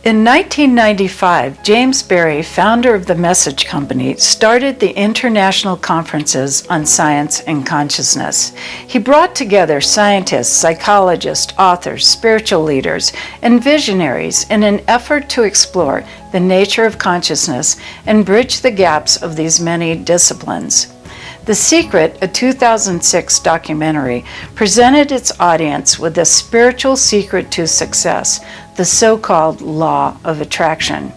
In 1995, James Barrie, founder of the Message Company, started the International Conferences on Science and Consciousness. He brought together scientists, psychologists, authors, spiritual leaders, and visionaries in an effort to explore the nature of consciousness and bridge the gaps of these many disciplines. The Secret, a 2006 documentary, presented its audience with the spiritual secret to success, the so-called law of attraction.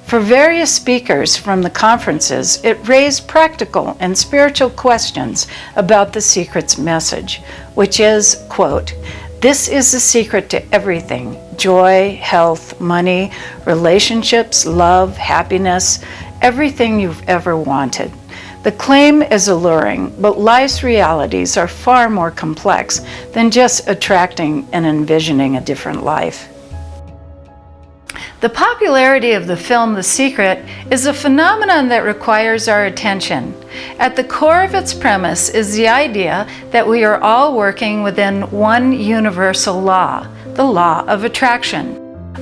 For various speakers from the conferences, it raised practical and spiritual questions about the Secret's message, which is, quote, "This is the secret to everything: joy, health, money, relationships, love, happiness, everything you've ever wanted." The claim is alluring, but life's realities are far more complex than just attracting and envisioning a different life. The popularity of the film The Secret is a phenomenon that requires our attention. At the core of its premise is the idea that we are all working within one universal law, the law of attraction.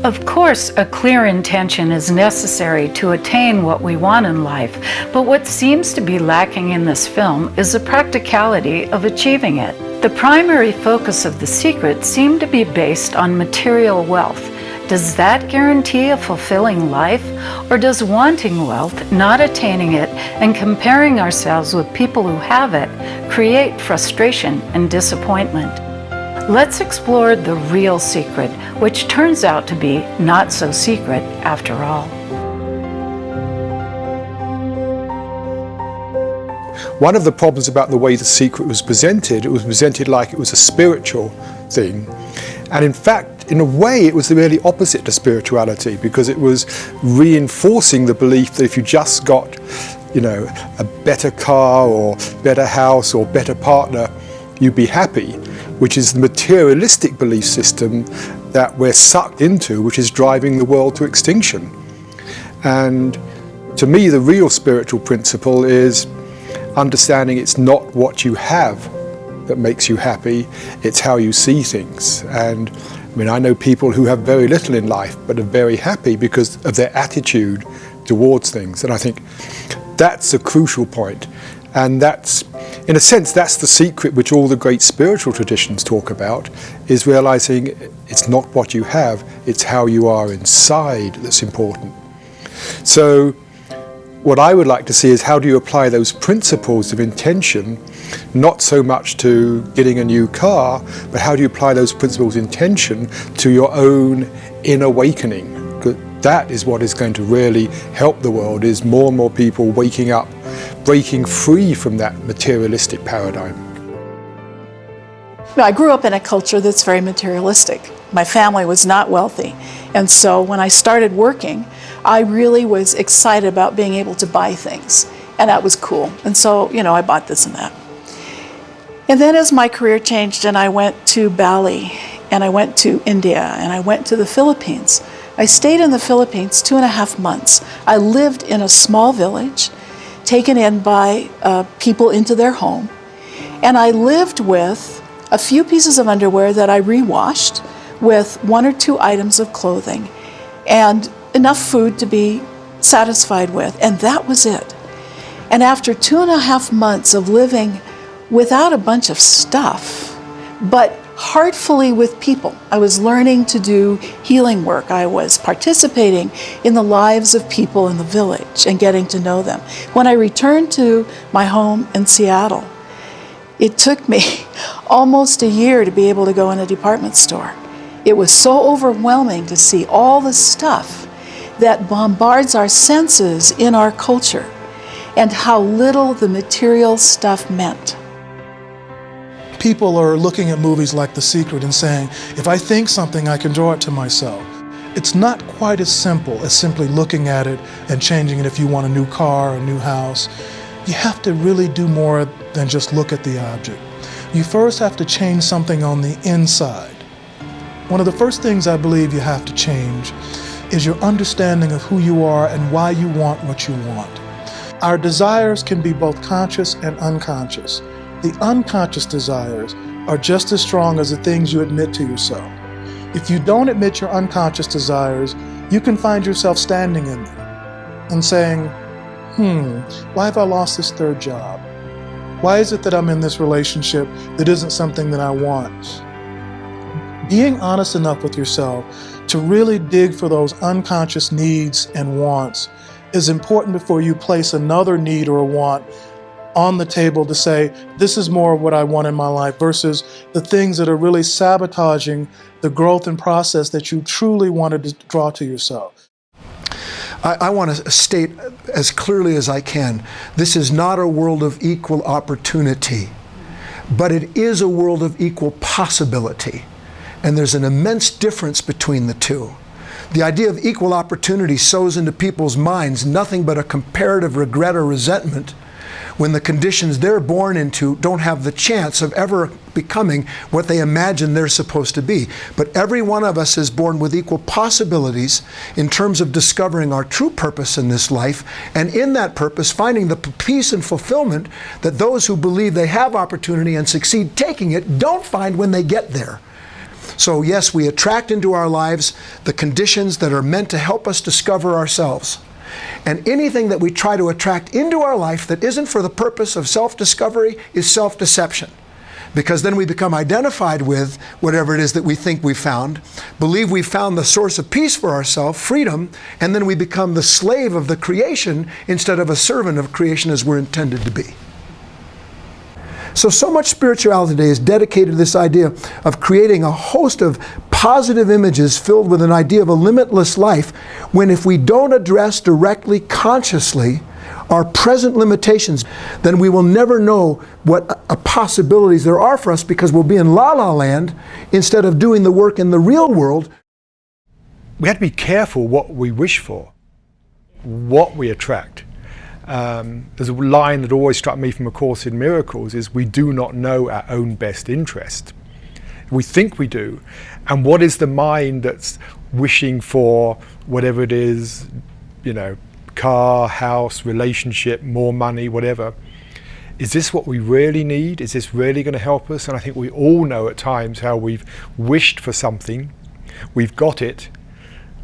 Of course, a clear intention is necessary to attain what we want in life, but what seems to be lacking in this film is the practicality of achieving it. The primary focus of The Secret seemed to be based on material wealth. Does that guarantee a fulfilling life? Or does wanting wealth, not attaining it, and comparing ourselves with people who have it create frustration and disappointment? Let's explore the real secret, which turns out to be not so secret after all. One of the problems about the way The Secret was presented, it was presented like it was a spiritual thing. And in fact, in a way, it was the really opposite to spirituality, because it was reinforcing the belief that if you just got, a better car or better house or better partner, you'd be happy, which is the materialistic belief system that we're sucked into, which is driving the world to extinction. And to me, the real spiritual principle is understanding it's not what you have that makes you happy, it's how you see things. And I know people who have very little in life but are very happy because of their attitude towards things. And I think that's a crucial point. And that's, in a sense, that's the secret which all the great spiritual traditions talk about, is realizing it's not what you have, it's how you are inside that's important. So what I would like to see is how do you apply those principles of intention, not so much to getting a new car, but how do you apply those principles of intention to your own inner awakening? Because that is what is going to really help the world, is more and more people waking up, breaking free from that materialistic paradigm. I grew up in a culture that's very materialistic. My family was not wealthy, and so when I started working, I really was excited about being able to buy things, and that was cool. And so, I bought this and that. And then as my career changed and I went to Bali, and I went to India, and I went to the Philippines, I stayed in the Philippines 2.5 months. I lived in a small village, taken in by people into their home, and I lived with a few pieces of underwear that I rewashed, with 1 or 2 items of clothing, and enough food to be satisfied with, and that was it. And after 2.5 months of living without a bunch of stuff, but heartfully with people, I was learning to do healing work. I was participating in the lives of people in the village and getting to know them. When I returned to my home in Seattle, it took me almost a year to be able to go in a department store. It was so overwhelming to see all the stuff that bombards our senses in our culture, and how little the material stuff meant. People are looking at movies like The Secret and saying, if I think something, I can draw it to myself. It's not quite as simple as simply looking at it and changing it if you want a new car, a new house. You have to really do more than just look at the object. You first have to change something on the inside. One of the first things I believe you have to change is your understanding of who you are and why you want what you want. Our desires can be both conscious and unconscious. The unconscious desires are just as strong as the things you admit to yourself. If you don't admit your unconscious desires, you can find yourself standing in them and saying, why have I lost this third job? Why is it that I'm in this relationship that isn't something that I want? Being honest enough with yourself to really dig for those unconscious needs and wants is important before you place another need or a want on the table to say, this is more of what I want in my life, versus the things that are really sabotaging the growth and process that you truly wanted to draw to yourself. I want to state as clearly as I can, this is not a world of equal opportunity, but it is a world of equal possibility. And there's an immense difference between the two. The idea of equal opportunity sows into people's minds nothing but a comparative regret or resentment when the conditions they're born into don't have the chance of ever becoming what they imagine they're supposed to be. But every one of us is born with equal possibilities in terms of discovering our true purpose in this life, and in that purpose finding the peace and fulfillment that those who believe they have opportunity and succeed taking it don't find when they get there. So yes, we attract into our lives the conditions that are meant to help us discover ourselves. And anything that we try to attract into our life that isn't for the purpose of self-discovery is self-deception. Because then we become identified with whatever it is that we think we've found, believe we've found the source of peace for ourselves, freedom, and then we become the slave of the creation instead of a servant of creation as we're intended to be. So much spirituality today is dedicated to this idea of creating a host of positive images filled with an idea of a limitless life, when if we don't address directly, consciously, our present limitations, then we will never know what possibilities there are for us, because we'll be in la-la land instead of doing the work in the real world. We have to be careful what we wish for, what we attract. There's a line that always struck me from A Course in Miracles is, we do not know our own best interest. We think we do. And what is the mind that's wishing for whatever it is, car, house, relationship, more money, whatever? Is this what we really need? Is this really going to help us? And I think we all know at times how we've wished for something, we've got it,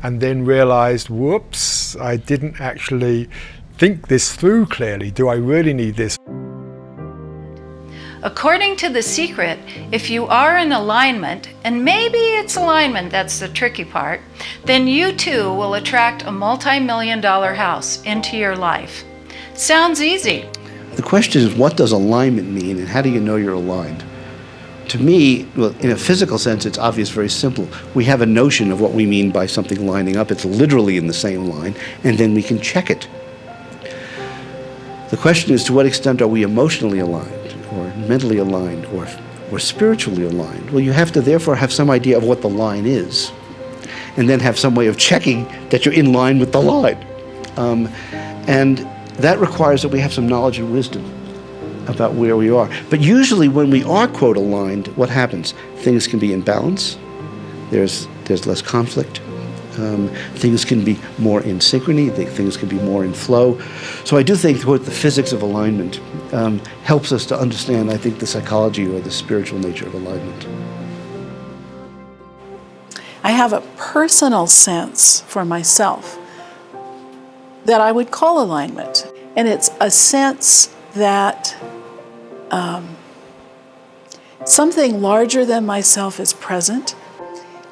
and then realized, whoops, I didn't actually think this through clearly. Do I really need this? According to The Secret, if you are in alignment, and maybe it's alignment that's the tricky part, then you too will attract a multi-million-dollar house into your life. Sounds easy. The question is, what does alignment mean, and how do you know you're aligned? To me, well, in a physical sense, it's obvious, very simple. We have a notion of what we mean by something lining up. It's literally in the same line, and then we can check it. The question is, to what extent are we emotionally aligned, or mentally aligned, or spiritually aligned? Well, you have to therefore have some idea of what the line is, and then have some way of checking that you're in line with the line. And that requires that we have some knowledge and wisdom about where we are. But usually when we are, quote, aligned, what happens? Things can be in balance, there's less conflict, things can be more in synchrony, things can be more in flow. So I do think, quote, the physics of alignment helps us to understand, I think, the psychology or the spiritual nature of alignment. I have a personal sense for myself that I would call alignment. And it's a sense that something larger than myself is present.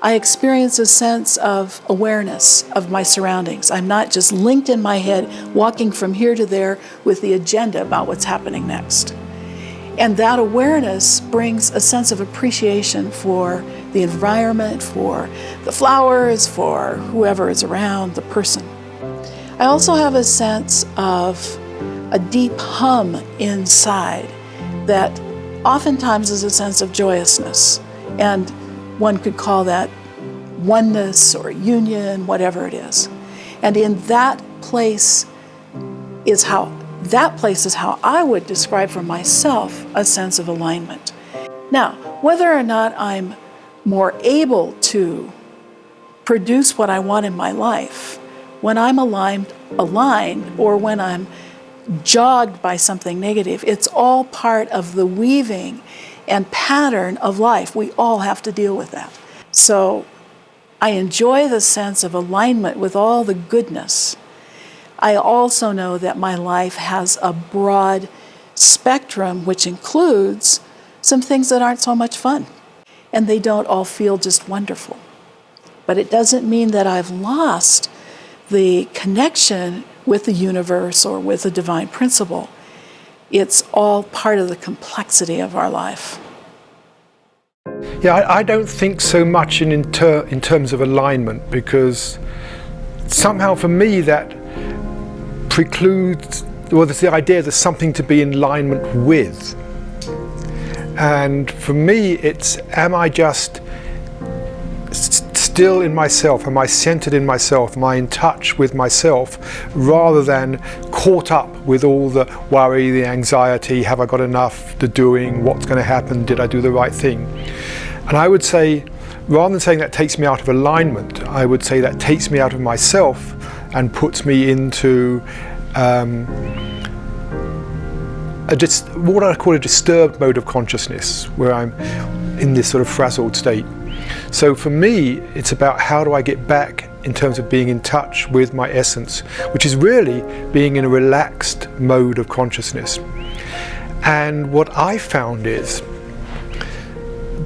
I experience a sense of awareness of my surroundings. I'm not just linked in my head, walking from here to there with the agenda about what's happening next. And that awareness brings a sense of appreciation for the environment, for the flowers, for whoever is around, the person. I also have a sense of a deep hum inside that oftentimes is a sense of joyousness. And one could call that oneness or union, whatever it is. And in that place is how I would describe for myself a sense of alignment. Now, whether or not I'm more able to produce what I want in my life, when I'm aligned, or when I'm jogged by something negative, it's all part of the weaving and pattern of life. We all have to deal with that. So I enjoy the sense of alignment with all the goodness. I also know that my life has a broad spectrum, which includes some things that aren't so much fun. And they don't all feel just wonderful. But it doesn't mean that I've lost the connection with the universe or with a divine principle. It's all part of the complexity of our life. Yeah, I don't think so much in terms of alignment, because somehow for me that precludes, well, there's the idea there's something to be in alignment with. And for me, it's, am I just still in myself? Am I centered in myself? Am I in touch with myself, rather than caught up with all the worry, the anxiety, have I got enough, the doing, what's going to happen, did I do the right thing? And I would say, rather than saying that takes me out of alignment, I would say that takes me out of myself and puts me into what I call a disturbed mode of consciousness, where I'm in this sort of frazzled state. So for me, it's about how do I get back in terms of being in touch with my essence, which is really being in a relaxed mode of consciousness. And what I found is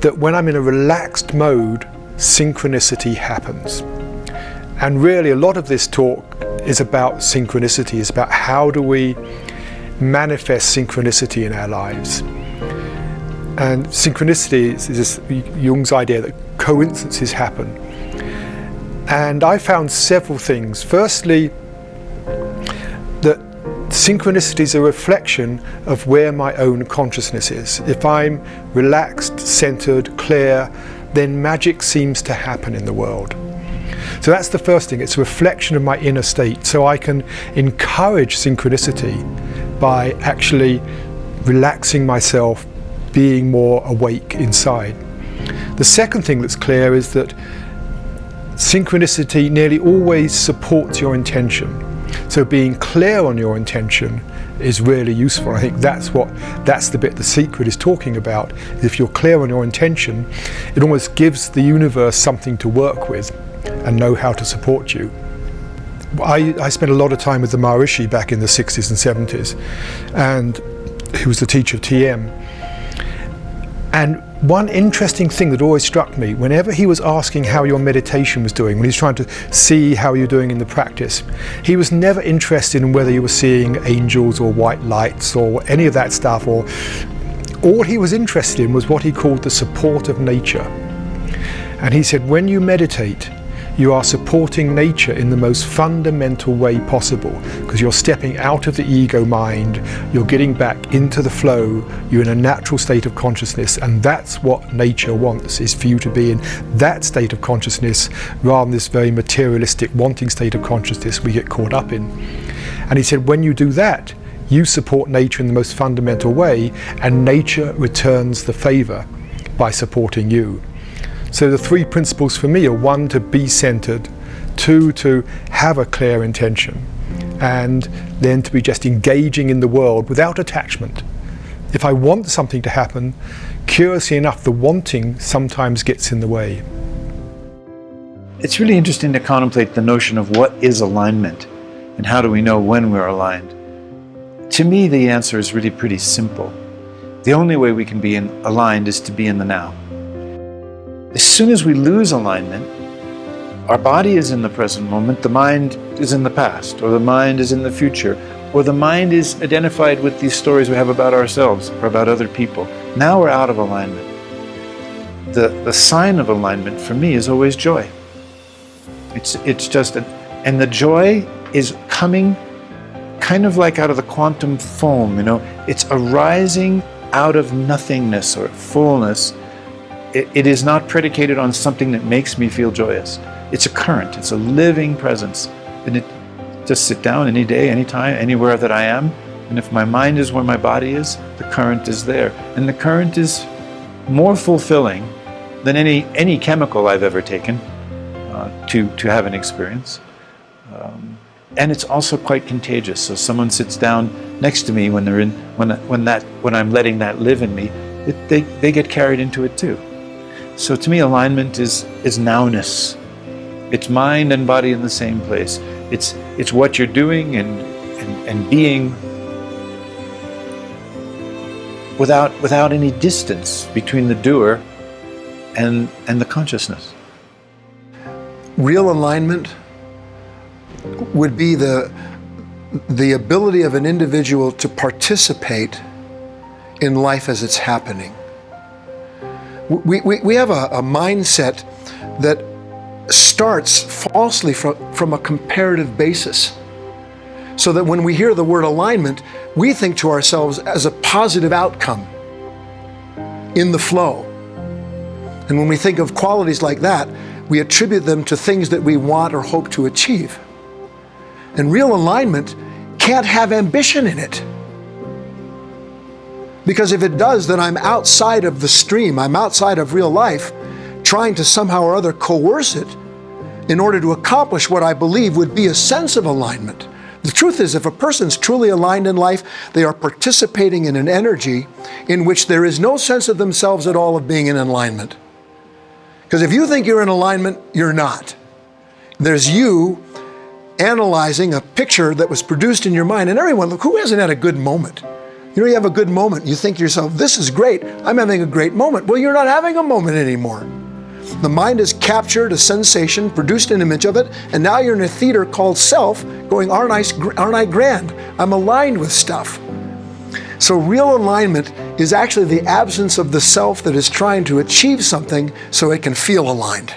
that when I'm in a relaxed mode, synchronicity happens. And really a lot of this talk is about synchronicity, is about how do we manifest synchronicity in our lives. And synchronicity is this Jung's idea that coincidences happen. And I found several things. Firstly, that synchronicity is a reflection of where my own consciousness is. If I'm relaxed, centered, clear, then magic seems to happen in the world. So that's the first thing. It's a reflection of my inner state. So I can encourage synchronicity by actually relaxing myself, being more awake inside. The second thing that's clear is that synchronicity nearly always supports your intention. So being clear on your intention is really useful. I think that's the bit The Secret is talking about. If you're clear on your intention, it almost gives the universe something to work with and know how to support you. I spent a lot of time with the Maharishi back in the 60s and 70s, and he was the teacher of TM. And one interesting thing that always struck me, whenever he was asking how your meditation was doing, when he was trying to see how you're doing in the practice, he was never interested in whether you were seeing angels or white lights or any of that stuff. Or all he was interested in was what he called the support of nature. And he said, when you meditate, you are supporting nature in the most fundamental way possible, because you're stepping out of the ego mind, you're getting back into the flow, you're in a natural state of consciousness, and that's what nature wants, is for you to be in that state of consciousness rather than this very materialistic wanting state of consciousness we get caught up in. And he said, when you do that, you support nature in the most fundamental way, and nature returns the favor by supporting you. So the three principles for me are: one, to be centered; two, to have a clear intention; and then to be just engaging in the world without attachment. If I want something to happen, curiously enough, the wanting sometimes gets in the way. It's really interesting to contemplate the notion of what is alignment and how do we know when we're aligned. To me, the answer is really pretty simple. The only way we can be aligned is to be in the now. As soon as we lose alignment, our body is in the present moment, the mind is in the past, or the mind is in the future, or the mind is identified with these stories we have about ourselves or about other people. Now we're out of alignment. The sign of alignment for me is always joy. It's just, and the joy is coming kind of like out of the quantum foam, it's arising out of nothingness or fullness. It is not predicated on something that makes me feel joyous. It's a current, it's a living presence. And it just sit down any day, anytime, anywhere that I am. And if my mind is where my body is, the current is there. And the current is more fulfilling than any chemical I've ever taken to have an experience. And it's also quite contagious. So someone sits down next to me when I'm letting that live in me, they get carried into it too. So to me, alignment is nowness. It's mind and body in the same place. It's what you're doing and being without any distance between the doer and the consciousness. Real alignment would be the ability of an individual to participate in life as it's happening. We have a mindset that starts falsely from a comparative basis. So that when we hear the word alignment, we think to ourselves as a positive outcome in the flow. And when we think of qualities like that, we attribute them to things that we want or hope to achieve. And real alignment can't have ambition in it. Because if it does, then I'm outside of the stream, I'm outside of real life, trying to somehow or other coerce it in order to accomplish what I believe would be a sense of alignment. The truth is, if a person's truly aligned in life, they are participating in an energy in which there is no sense of themselves at all of being in alignment. Because if you think you're in alignment, you're not. There's you analyzing a picture that was produced in your mind. And everyone, look, who hasn't had a good moment? You know, you have a good moment. You think to yourself, this is great. I'm having a great moment. Well, you're not having a moment anymore. The mind has captured a sensation, produced an image of it, and now you're in a theater called self, going, aren't I grand? I'm aligned with stuff. So real alignment is actually the absence of the self that is trying to achieve something so it can feel aligned.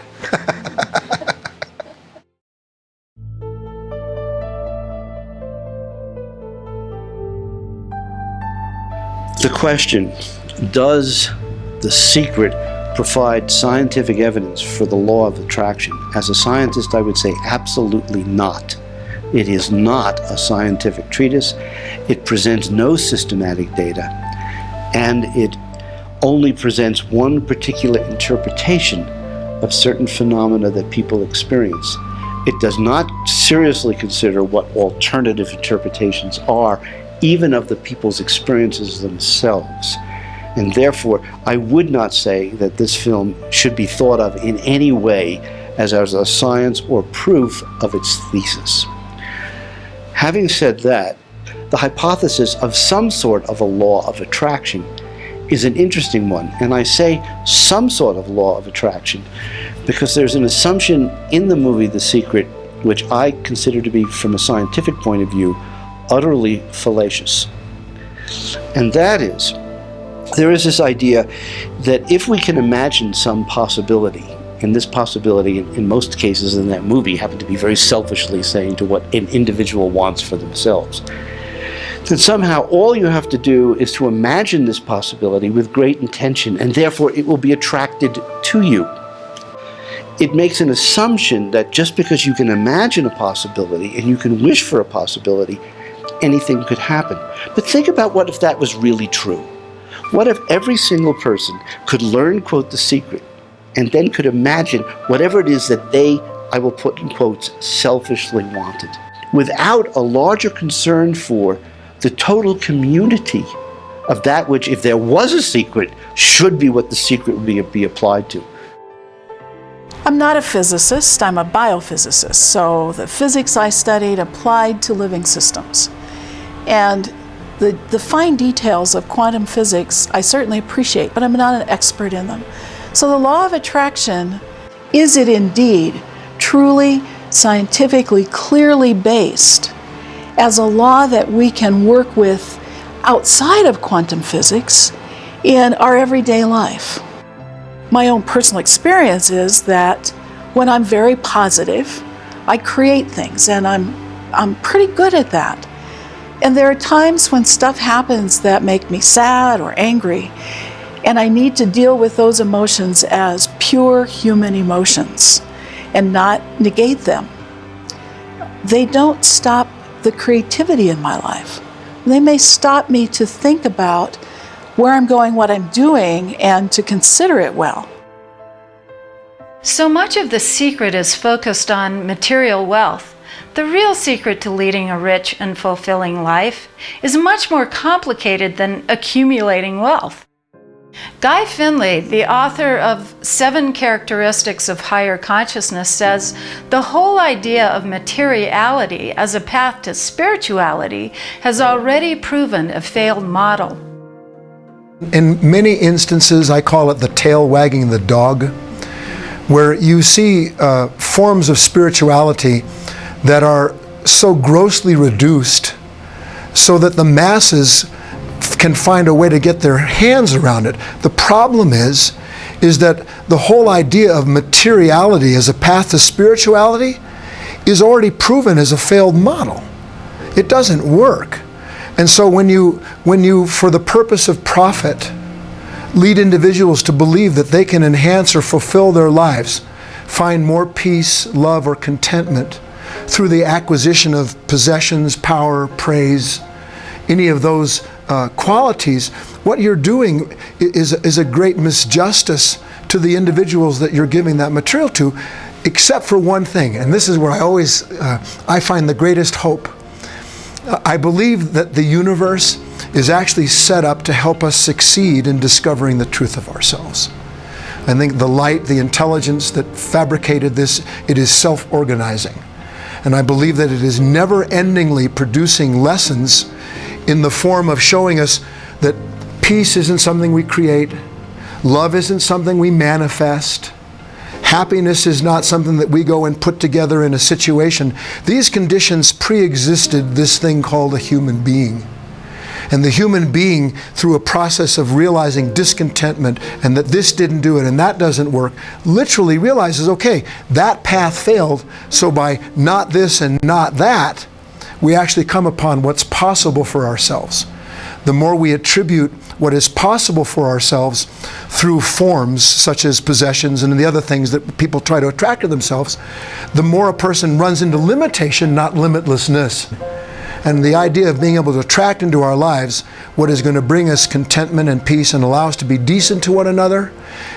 The question, does The Secret provide scientific evidence for the law of attraction? As a scientist, I would say absolutely not. It is not a scientific treatise. It presents no systematic data, and it only presents one particular interpretation of certain phenomena that people experience. It does not seriously consider what alternative interpretations are, even of the people's experiences themselves. And therefore, I would not say that this film should be thought of in any way as a science or proof of its thesis. Having said that, the hypothesis of some sort of a law of attraction is an interesting one. And I say some sort of law of attraction because there's an assumption in the movie The Secret, which I consider to be, from a scientific point of view, utterly fallacious. And that is, there is this idea that if we can imagine some possibility, and this possibility in most cases in that movie happened to be very selfishly saying to what an individual wants for themselves, then somehow all you have to do is to imagine this possibility with great intention, and therefore it will be attracted to you. It makes an assumption that just because you can imagine a possibility and you can wish for a possibility, anything could happen. But think about what if that was really true? What if every single person could learn, quote, The Secret, and then could imagine whatever it is that they, I will put in quotes, selfishly wanted, without a larger concern for the total community of that which, if there was a secret, should be what the secret would be applied to. I'm not a physicist, I'm a biophysicist, so the physics I studied applied to living systems. And the fine details of quantum physics I certainly appreciate, but I'm not an expert in them. So the law of attraction, is it indeed truly scientifically clearly based as a law that we can work with outside of quantum physics in our everyday life? My own personal experience is that when I'm very positive, I create things, and I'm pretty good at that. And there are times when stuff happens that make me sad or angry, and I need to deal with those emotions as pure human emotions and not negate them. They don't stop the creativity in my life. They may stop me to think about where I'm going, what I'm doing, and to consider it well. So much of The Secret is focused on material wealth. The real secret to leading a rich and fulfilling life is much more complicated than accumulating wealth. Guy Finley, the author of 7 Characteristics of Higher Consciousness, says the whole idea of materiality as a path to spirituality has already proven a failed model. In many instances, I call it the tail wagging the dog, where you see forms of spirituality that are so grossly reduced so that the masses can find a way to get their hands around it. The problem is that the whole idea of materiality as a path to spirituality is already proven as a failed model. It doesn't work. And so when you, for the purpose of profit, lead individuals to believe that they can enhance or fulfill their lives, find more peace, love, or contentment through the acquisition of possessions, power, praise, any of those qualities, what you're doing is a great misjustice to the individuals that you're giving that material to, except for one thing, and this is where I find the greatest hope. I believe that the universe is actually set up to help us succeed in discovering the truth of ourselves. I think the light, the intelligence that fabricated this, it is self-organizing. And I believe that it is never-endingly producing lessons in the form of showing us that peace isn't something we create, love isn't something we manifest, happiness is not something that we go and put together in a situation. These conditions pre-existed this thing called a human being. And the human being, through a process of realizing discontentment and that this didn't do it and that doesn't work, literally realizes, okay, that path failed, so by not this and not that, we actually come upon what's possible for ourselves. The more we attribute what is possible for ourselves through forms such as possessions and the other things that people try to attract to themselves, the more a person runs into limitation, not limitlessness. And the idea of being able to attract into our lives what is going to bring us contentment and peace and allow us to be decent to one another,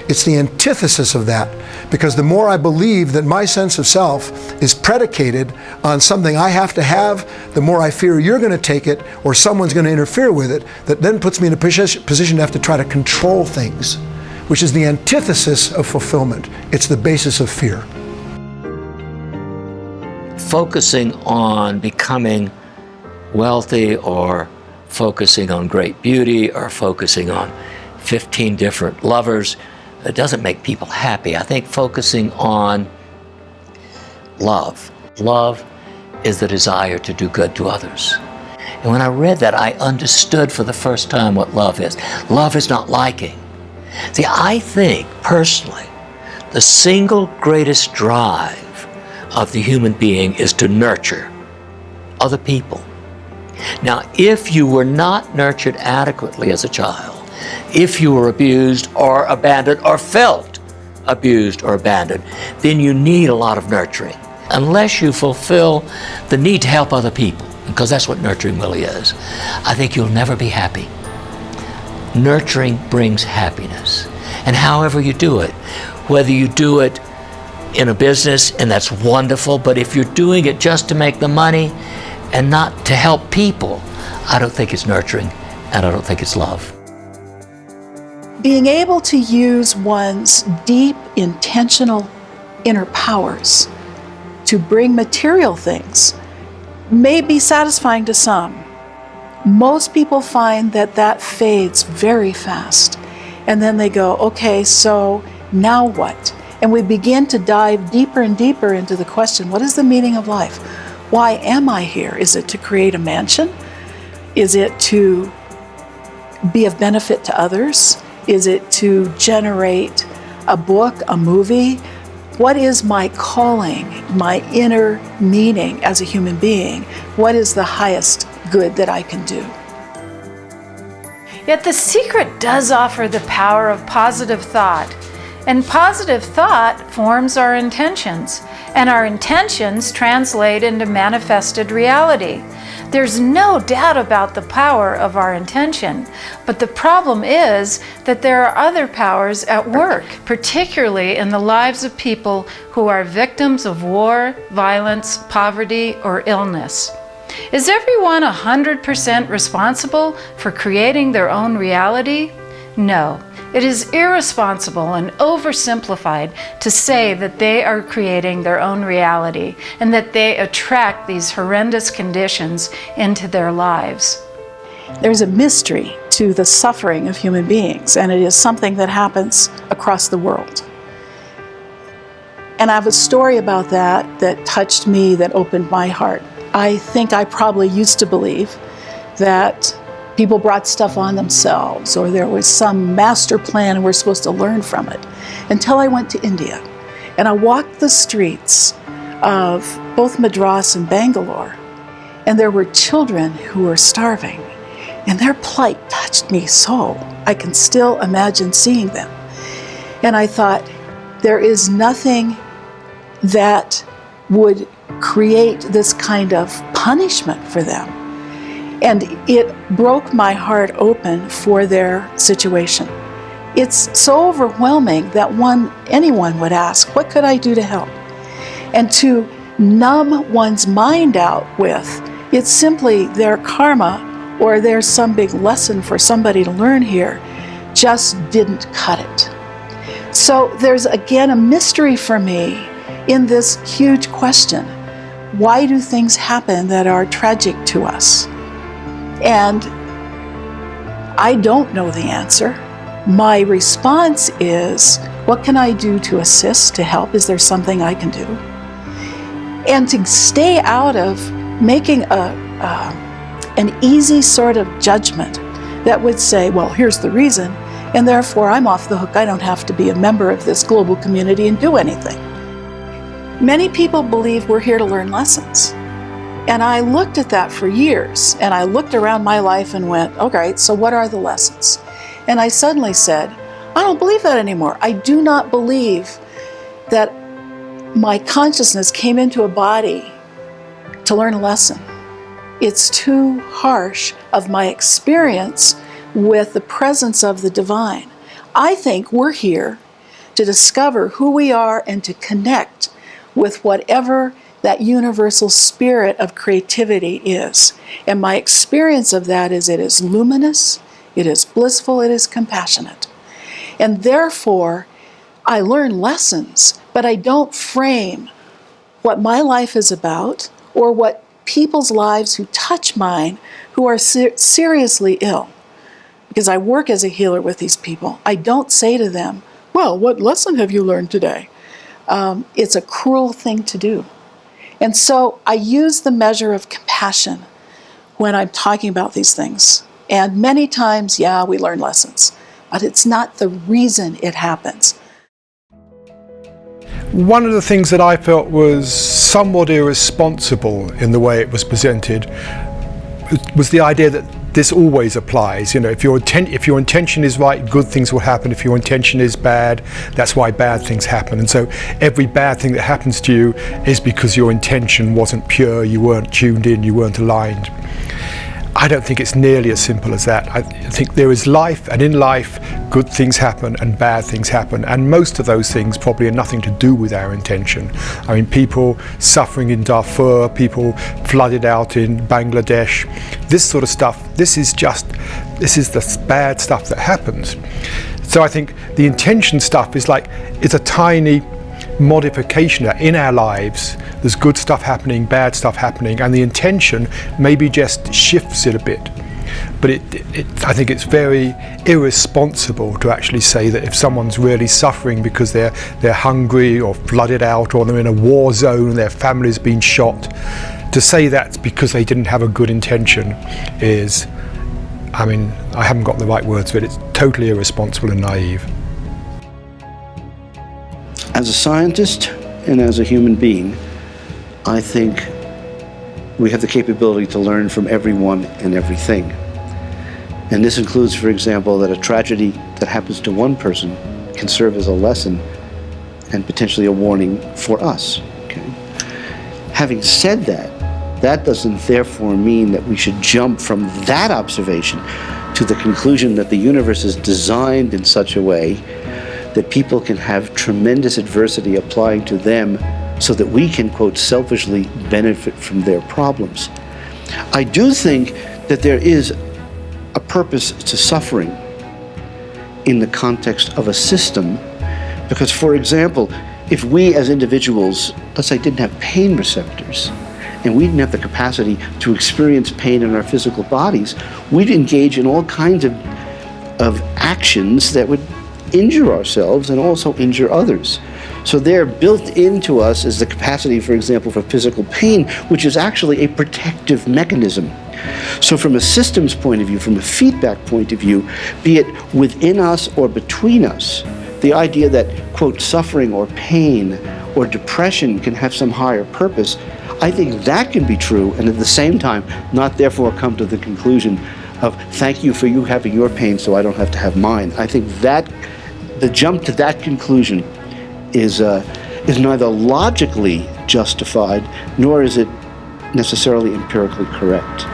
it's the antithesis of that. Because the more I believe that my sense of self is predicated on something I have to have, the more I fear you're going to take it or someone's going to interfere with it, that then puts me in a position to have to try to control things, which is the antithesis of fulfillment. It's the basis of fear. Focusing on becoming wealthy or focusing on great beauty or focusing on 15 different lovers, it doesn't make people happy. I think focusing on love. Love is the desire to do good to others. And when I read that, I understood for the first time what love is. Love is not liking. See, I think personally, the single greatest drive of the human being is to nurture other people. Now, if you were not nurtured adequately as a child, if you were abused or abandoned or felt abused or abandoned, then you need a lot of nurturing. Unless you fulfill the need to help other people, because that's what nurturing really is, I think you'll never be happy. Nurturing brings happiness. And however you do it, whether you do it in a business, and that's wonderful, but if you're doing it just to make the money and not to help people, I don't think it's nurturing, and I don't think it's love. Being able to use one's deep, intentional inner powers to bring material things may be satisfying to some. Most people find that that fades very fast. And then they go, okay, so now what? And we begin to dive deeper and deeper into the question, what is the meaning of life? Why am I here? Is it to create a mansion? Is it to be of benefit to others? Is it to generate a book, a movie? What is my calling, my inner meaning as a human being? What is the highest good that I can do? Yet the secret does offer the power of positive thought. And positive thought forms our intentions, and our intentions translate into manifested reality. There's no doubt about the power of our intention, but the problem is that there are other powers at work, particularly in the lives of people who are victims of war, violence, poverty, or illness. Is everyone 100% responsible for creating their own reality? No. It is irresponsible and oversimplified to say that they are creating their own reality and that they attract these horrendous conditions into their lives. There's a mystery to the suffering of human beings, and it is something that happens across the world. And I have a story about that touched me, that opened my heart. I think I probably used to believe that people brought stuff on themselves, or there was some master plan and we're supposed to learn from it, until I went to India. And I walked the streets of both Madras and Bangalore, and there were children who were starving, and their plight touched me so. I can still imagine seeing them. And I thought, there is nothing that would create this kind of punishment for them. And it broke my heart open for their situation. It's so overwhelming that anyone would ask, what could I do to help? And to numb one's mind out with, it's simply their karma, or there's some big lesson for somebody to learn here, just didn't cut it. So there's again a mystery for me in this huge question. Why do things happen that are tragic to us? And I don't know the answer. My response is, what can I do to assist, to help? Is there something I can do? And to stay out of making an easy sort of judgment that would say, well, here's the reason, and therefore I'm off the hook. I don't have to be a member of this global community and do anything. Many people believe we're here to learn lessons. And I looked at that for years, and I looked around my life and went, okay, so what are the lessons? And I suddenly said, I don't believe that anymore. I do not believe that my consciousness came into a body to learn a lesson. It's too harsh of my experience with the presence of the divine. I think we're here to discover who we are and to connect with whatever that universal spirit of creativity is. And my experience of that is it is luminous, it is blissful, it is compassionate. And therefore, I learn lessons, but I don't frame what my life is about or what people's lives who touch mine who are seriously ill. Because I work as a healer with these people. I don't say to them, well, what lesson have you learned today? It's a cruel thing to do. And so I use the measure of compassion when I'm talking about these things. And many times, yeah, we learn lessons, but it's not the reason it happens. One of the things that I felt was somewhat irresponsible in the way it was presented was the idea that this always applies. You know, if your intention is right, good things will happen. If your intention is bad, that's why bad things happen. And so every bad thing that happens to you is because your intention wasn't pure, you weren't tuned in, you weren't aligned. I don't think it's nearly as simple as that. I think there is life, and in life, good things happen and bad things happen. And most of those things probably are nothing to do with our intention. I mean, people suffering in Darfur, people flooded out in Bangladesh, this sort of stuff, this is the bad stuff that happens. So I think the intention stuff is a tiny modification in our lives. There's good stuff happening, bad stuff happening, and the intention maybe just shifts it a bit. But I think it's very irresponsible to actually say that if someone's really suffering because they're hungry or flooded out or they're in a war zone and their family's been shot, to say that's because they didn't have a good intention is, I mean, I haven't got the right words, but it's totally irresponsible and naive. As a scientist and as a human being, I think we have the capability to learn from everyone and everything. And this includes, for example, that a tragedy that happens to one person can serve as a lesson and potentially a warning for us. Okay? Having said that, that doesn't therefore mean that we should jump from that observation to the conclusion that the universe is designed in such a way that people can have tremendous adversity applying to them so that we can, quote, selfishly benefit from their problems. I do think that there is a purpose to suffering, in the context of a system. Because, for example, if we as individuals, let's say, didn't have pain receptors, and we didn't have the capacity to experience pain in our physical bodies, we'd engage in all kinds of actions that would injure ourselves and also injure others. So there, built into us, is the capacity, for example, for physical pain, which is actually a protective mechanism. So from a systems point of view, from a feedback point of view, be it within us or between us, the idea that, quote, suffering or pain or depression can have some higher purpose, I think that can be true, and at the same time, not therefore come to the conclusion of, thank you for you having your pain so I don't have to have mine. I think that the jump to that conclusion is neither logically justified, nor is it necessarily empirically correct.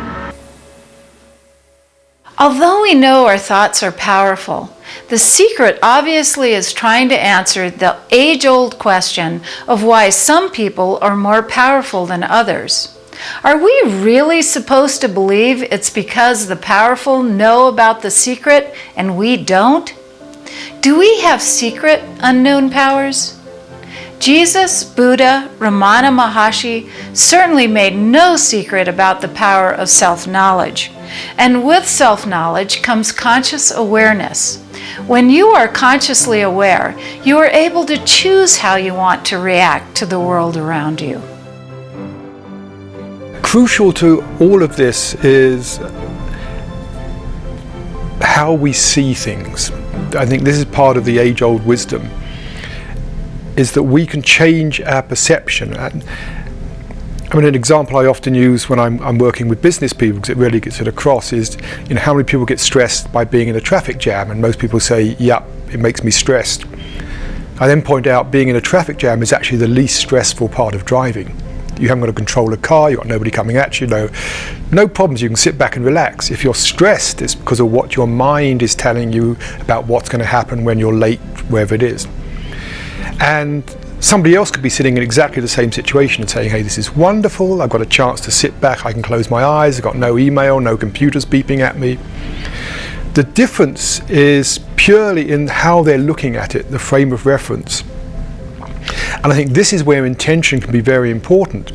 Although we know our thoughts are powerful, the secret obviously is trying to answer the age-old question of why some people are more powerful than others. Are we really supposed to believe it's because the powerful know about the secret and we don't? Do we have secret unknown powers? Jesus, Buddha, Ramana Maharshi certainly made no secret about the power of self-knowledge. And with self-knowledge comes conscious awareness. When you are consciously aware, you are able to choose how you want to react to the world around you. Crucial to all of this is how we see things. I think this is part of the age-old wisdom, is that we can change our perception. And I mean, an example I often use when I'm working with business people, because it really gets it across, is, you know, how many people get stressed by being in a traffic jam, and most people say, yep, it makes me stressed. I then point out being in a traffic jam is actually the least stressful part of driving. You haven't got to control a car, you've got nobody coming at you, no problems, you can sit back and relax. If you're stressed, it's because of what your mind is telling you about what's going to happen when you're late, wherever it is. And somebody else could be sitting in exactly the same situation and saying, hey, this is wonderful, I've got a chance to sit back, I can close my eyes, I've got no email, no computers beeping at me. The difference is purely in how they're looking at it, the frame of reference. And I think this is where intention can be very important.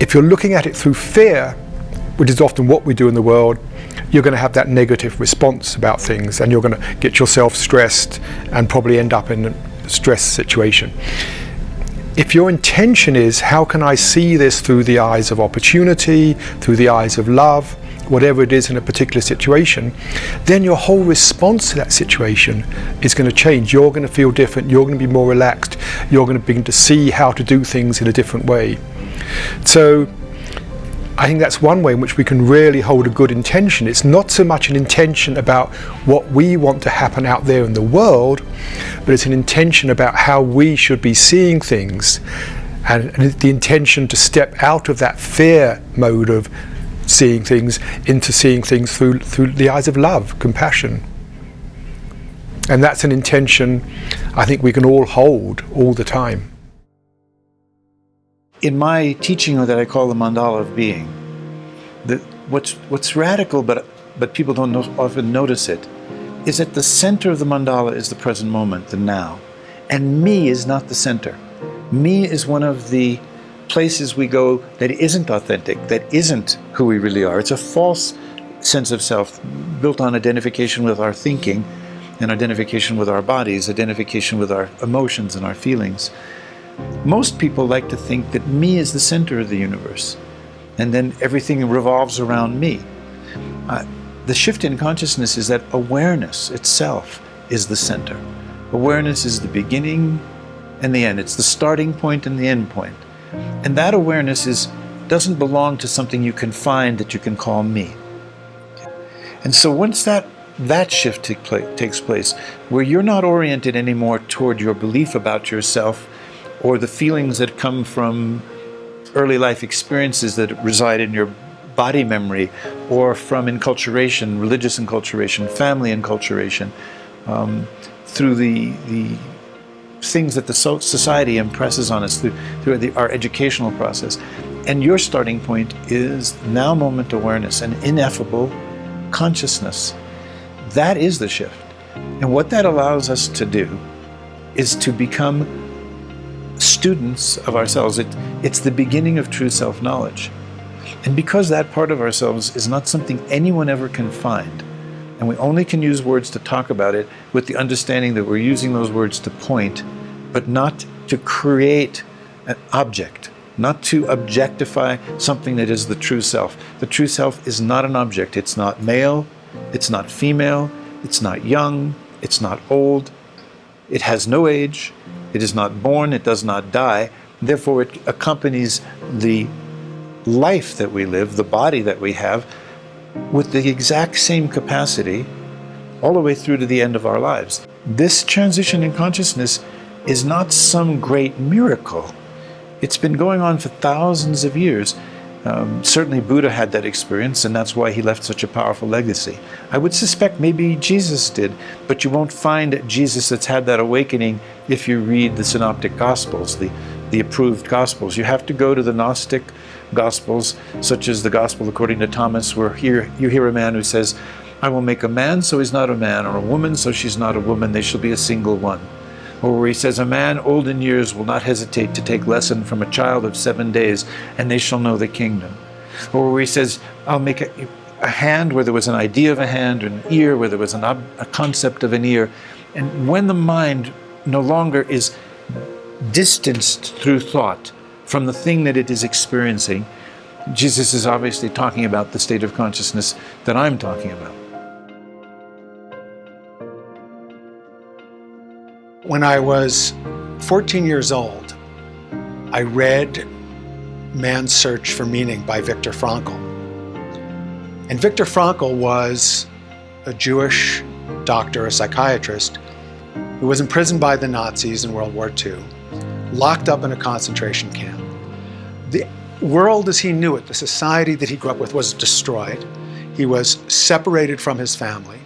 If you're looking at it through fear, which is often what we do in the world, you're going to have that negative response about things, and you're going to get yourself stressed and probably end up in a stress situation. If your intention is, how can I see this through the eyes of opportunity, through the eyes of love, whatever it is in a particular situation, then your whole response to that situation is going to change. You're going to feel different, you're going to be more relaxed, you're going to begin to see how to do things in a different way. So I think that's one way in which we can really hold a good intention. It's not so much an intention about what we want to happen out there in the world, but it's an intention about how we should be seeing things, and the intention to step out of that fear mode of seeing things into seeing things through the eyes of love, compassion. And that's an intention I think we can all hold all the time. In my teaching that I call the mandala of being, what's radical, but people don't often notice it, is at the center of the mandala is the present moment, the now. And me is not the center. Me is one of the places we go that isn't authentic, that isn't who we really are. It's a false sense of self built on identification with our thinking and identification with our bodies, identification with our emotions and our feelings. Most people like to think that me is the center of the universe, and then everything revolves around me. The shift in consciousness is that awareness itself is the center. Awareness is the beginning and the end. It's the starting point and the end point. And that awareness doesn't belong to something you can find that you can call me. And so once that shift takes place, where you're not oriented anymore toward your belief about yourself or the feelings that come from early life experiences that reside in your body memory, or from enculturation, religious enculturation, family enculturation, through the things that the society impresses on us through our educational process. And your starting point is now moment awareness and ineffable consciousness. That is the shift. And what that allows us to do is to become students of ourselves. It's the beginning of true self-knowledge. And because that part of ourselves is not something anyone ever can find, and we only can use words to talk about it with the understanding that we're using those words to point, but not to create an object, not to objectify something that is the true self. The true self is not an object. It's not male, it's not female, it's not young, it's not old, it has no age, it is not born, it does not die. Therefore, it accompanies the life that we live, the body that we have, with the exact same capacity all the way through to the end of our lives. This transition in consciousness is not some great miracle. It's been going on for thousands of years. Certainly Buddha had that experience, and that's why he left such a powerful legacy. I would suspect maybe Jesus did, but you won't find Jesus that's had that awakening if you read the Synoptic Gospels, the approved Gospels. You have to go to the Gnostic Gospels, such as the Gospel according to Thomas, where here you hear a man who says, I will make a man so he's not a man, or a woman so she's not a woman, they shall be a single one. Or where he says, a man old in years will not hesitate to take lesson from a child of 7 days, and they shall know the kingdom. Or where he says, I'll make a hand where there was an idea of a hand, or an ear where there was a concept of an ear. And when the mind no longer is distanced through thought from the thing that it is experiencing, Jesus is obviously talking about the state of consciousness that I'm talking about. When I was 14 years old, I read Man's Search for Meaning by Viktor Frankl. And Viktor Frankl was a Jewish doctor, a psychiatrist, who was imprisoned by the Nazis in World War II, locked up in a concentration camp. The world as he knew it, the society that he grew up with, was destroyed. He was separated from his family.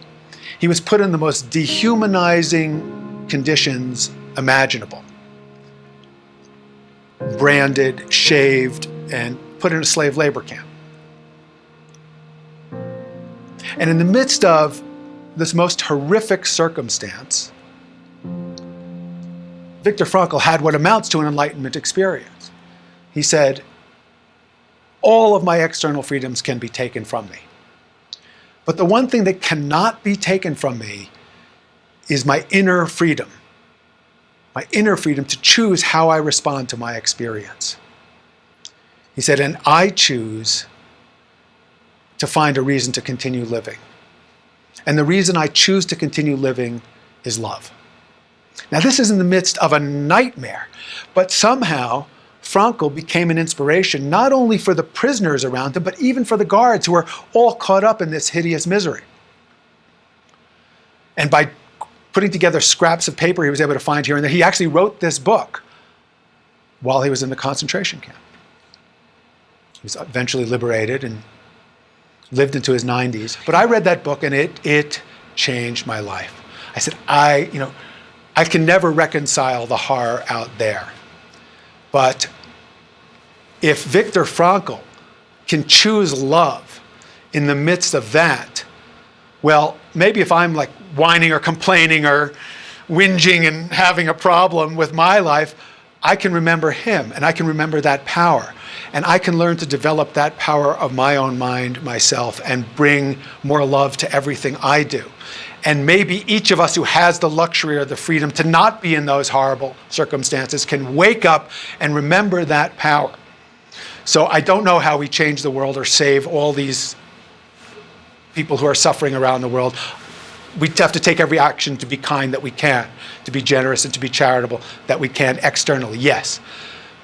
He was put in the most dehumanizing conditions imaginable. Branded, shaved, and put in a slave labor camp. And in the midst of this most horrific circumstance, Viktor Frankl had what amounts to an enlightenment experience. He said, all of my external freedoms can be taken from me. But the one thing that cannot be taken from me is my inner freedom to choose how I respond to my experience. He said, and I choose to find a reason to continue living. And the reason I choose to continue living is love. Now, this is in the midst of a nightmare, but somehow Frankl became an inspiration not only for the prisoners around him, but even for the guards who were all caught up in this hideous misery. And by putting together scraps of paper he was able to find here and there, he actually wrote this book while he was in the concentration camp. He was eventually liberated and lived into his 90s. But I read that book and it changed my life. I said, I can never reconcile the horror out there. But if Viktor Frankl can choose love in the midst of that, well, maybe if I'm like whining or complaining or whinging and having a problem with my life, I can remember him and I can remember that power. And I can learn to develop that power of my own mind, myself, and bring more love to everything I do. And maybe each of us who has the luxury or the freedom to not be in those horrible circumstances can wake up and remember that power. So I don't know how we change the world or save all these people who are suffering around the world. We have to take every action to be kind that we can, to be generous and to be charitable that we can externally, yes.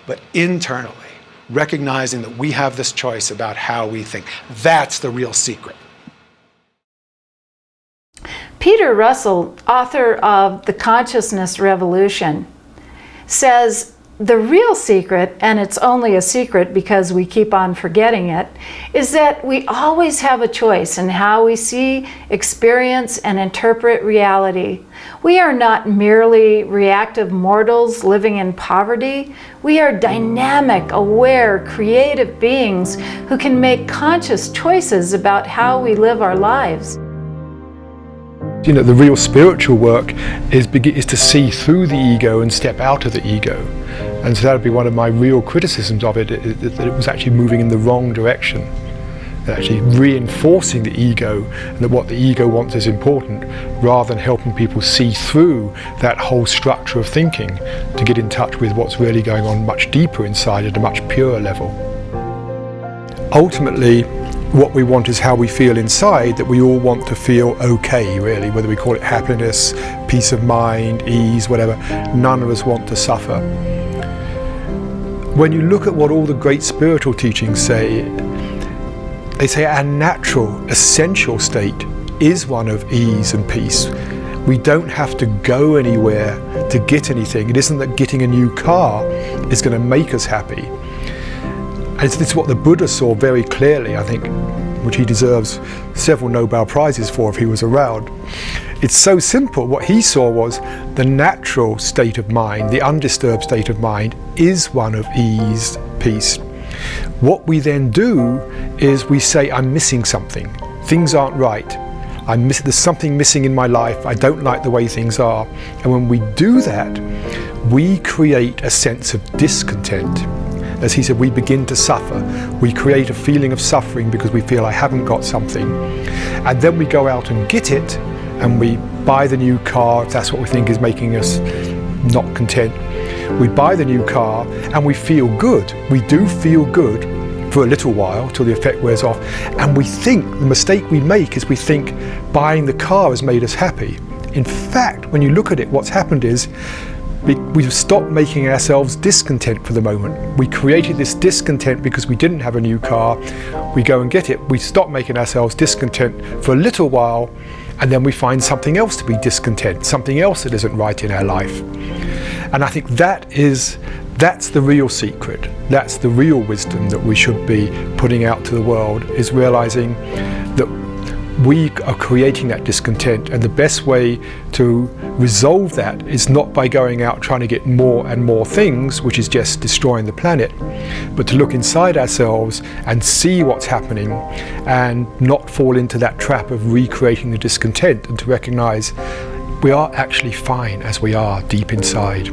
But internally, recognizing that we have this choice about how we think. That's the real secret. Peter Russell, author of The Consciousness Revolution, says the real secret, and it's only a secret because we keep on forgetting it, is that we always have a choice in how we see, experience, and interpret reality. We are not merely reactive mortals living in poverty. We are dynamic, aware, creative beings who can make conscious choices about how we live our lives. You know, the real spiritual work is to see through the ego and step out of the ego. And so that would be one of my real criticisms of it, that it was actually moving in the wrong direction. Actually reinforcing the ego, and that what the ego wants is important, rather than helping people see through that whole structure of thinking to get in touch with what's really going on much deeper inside at a much purer level. Ultimately, what we want is how we feel inside, that we all want to feel okay, really, whether we call it happiness, peace of mind, ease, whatever. None of us want to suffer. When you look at what all the great spiritual teachings say, they say our natural, essential state is one of ease and peace. We don't have to go anywhere to get anything. It isn't that getting a new car is going to make us happy. And this is what the Buddha saw very clearly, I think, which he deserves several Nobel Prizes for if he was around. It's so simple. What he saw was the natural state of mind, the undisturbed state of mind, is one of ease, peace. What we then do is we say, I'm missing something. Things aren't right. There's something missing in my life. I don't like the way things are. And when we do that, we create a sense of discontent. As he said, we begin to suffer. We create a feeling of suffering because we feel I haven't got something. And then we go out and get it, and we buy the new car, if that's what we think is making us not content. We buy the new car and we feel good. We do feel good for a little while till the effect wears off. And we think, the mistake we make is we think buying the car has made us happy. In fact, when you look at it, what's happened is we've stopped making ourselves discontent for the moment. We created this discontent because we didn't have a new car. We go and get it. We stop making ourselves discontent for a little while, and then we find something else to be discontent, something else that isn't right in our life. And I think that's the real secret. That's the real wisdom that we should be putting out to the world, is realizing that we are creating that discontent, and the best way to resolve that is not by going out trying to get more and more things, which is just destroying the planet, but to look inside ourselves and see what's happening and not fall into that trap of recreating the discontent, and to recognize we are actually fine as we are deep inside.